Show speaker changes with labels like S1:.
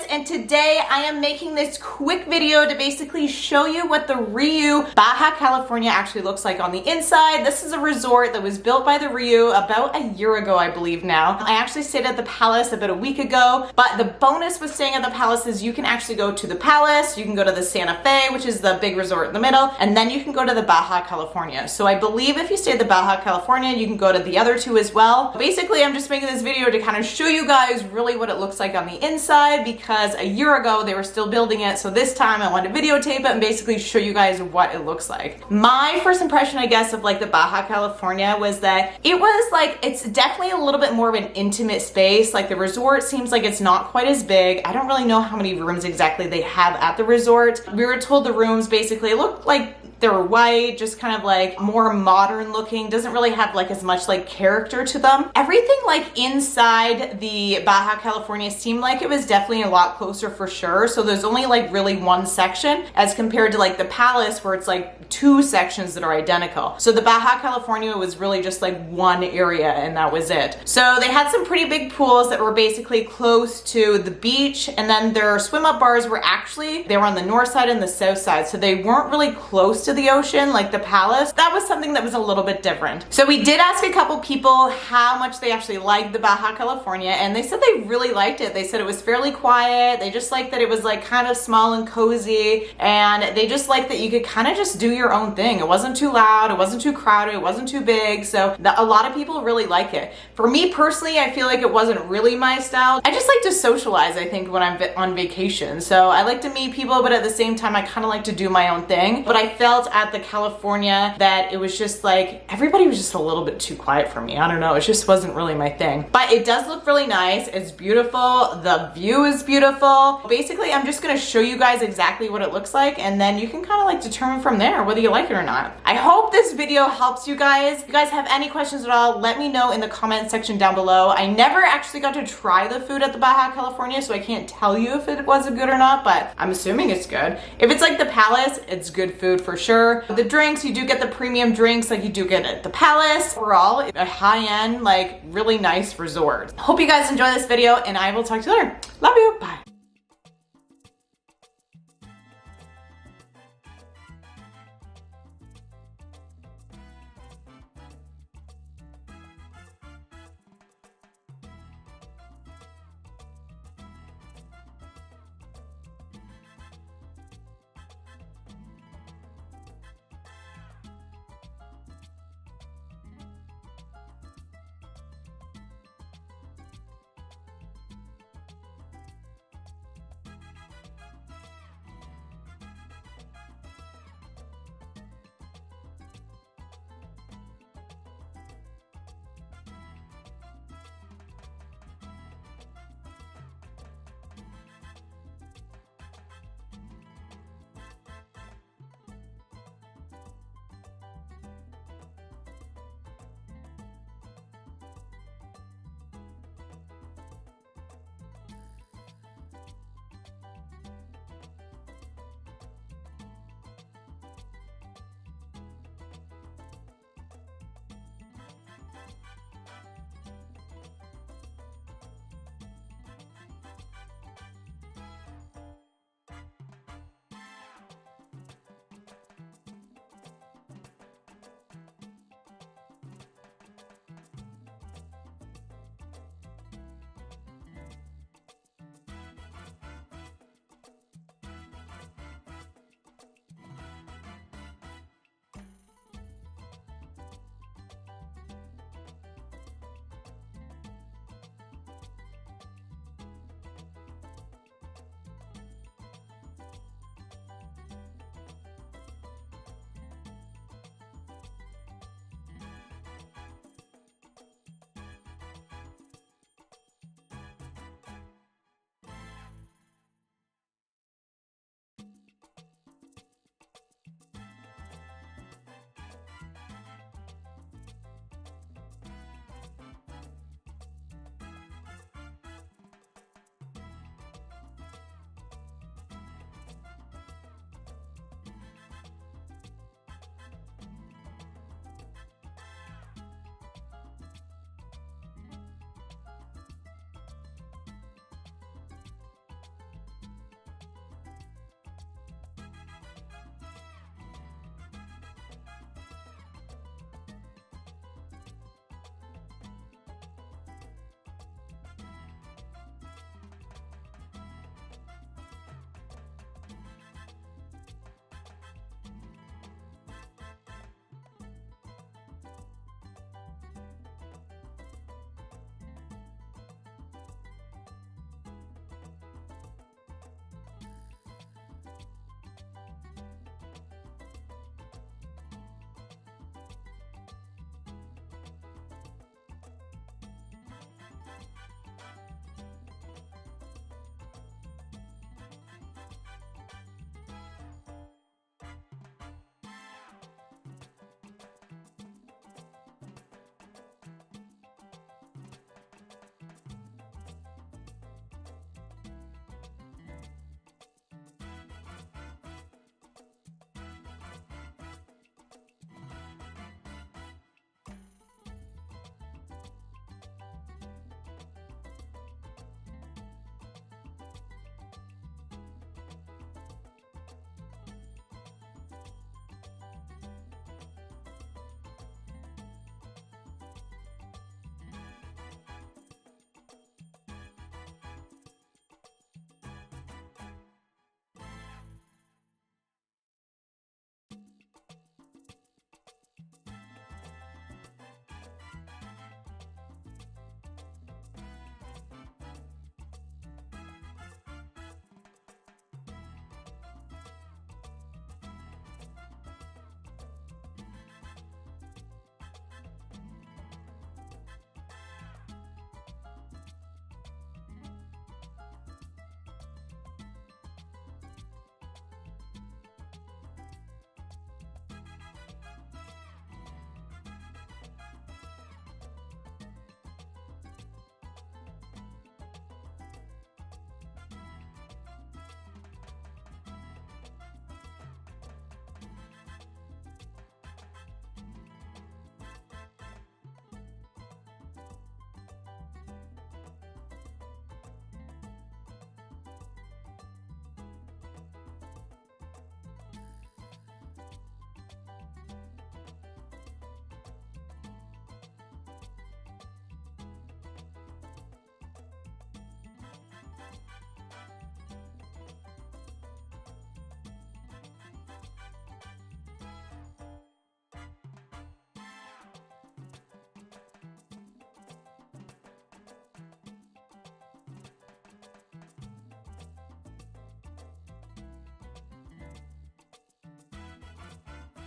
S1: and today I am making this quick video to basically show you what the Riu, Baja California actually looks like on the inside. This is a resort that was built by the Riu about a year ago, I believe now. I actually stayed at the Palace about a week ago, but the bonus with staying at the Palace is you can actually go to the Palace, you can go to the Santa Fe, which is the big resort in the middle, and then you can go to the Baja California. So I believe if you stay at the Baja California, you can go to the other two as well. Basically, I'm just making this video to kind of show you guys really what it looks like on the inside, because a year ago they were still building it, so this time I wanted to videotape it and basically show you guys what it looks like. My first impression, I guess, of like the Baja California was that it was like, it's definitely a little bit more of an intimate space. Like the resort seems like it's not quite as big. I don't really know how many rooms exactly they have at the resort. We were told the rooms basically look like they were white, just kind of like more modern looking, doesn't really have like as much like character to them. Everything like inside the Baja California seemed like it was definitely a lot closer for sure. So there's only like really one section as compared to like the Palace where it's like two sections that are identical. So the Baja California was really just like one area and that was it. So they had some pretty big pools that were basically close to the beach, and then their swim up bars were actually, they were on the north side and the south side. So they weren't really close to the ocean like the Palace. That was something that was a little bit different. So we did ask a couple people how much they actually liked the Baja California, and they said they really liked it. They said it was fairly quiet. They just liked that it was like kind of small and cozy, and they just liked that you could kind of just do your own thing. It wasn't too loud, it wasn't too crowded, it wasn't too big. So a lot of people really like it. For me personally, I feel like it wasn't really my style. I just like to socialize, I think, when I'm on vacation. So I like to meet people, but at the same time I kind of like to do my own thing. But I felt at the California that it was just like everybody was just a little bit too quiet for me. I don't know, it just wasn't really my thing. But it does look really nice. It's beautiful. The view is beautiful. Basically, I'm just gonna show you guys exactly what it looks like, and then you can kind of like determine from there whether you like it or not. I hope this video helps you guys. If you guys have any questions at all, let me know in the comment section down below. I never actually got to try the food at the Baja California, so I can't tell you if it was good or not, but I'm assuming it's good. If it's like the Palace, it's good food for sure. The drinks, you do get the premium drinks like you do get at the Palace. Overall, a high-end, like really nice resort. Hope you guys enjoy this video, and I will talk to you later. Love you. Bye.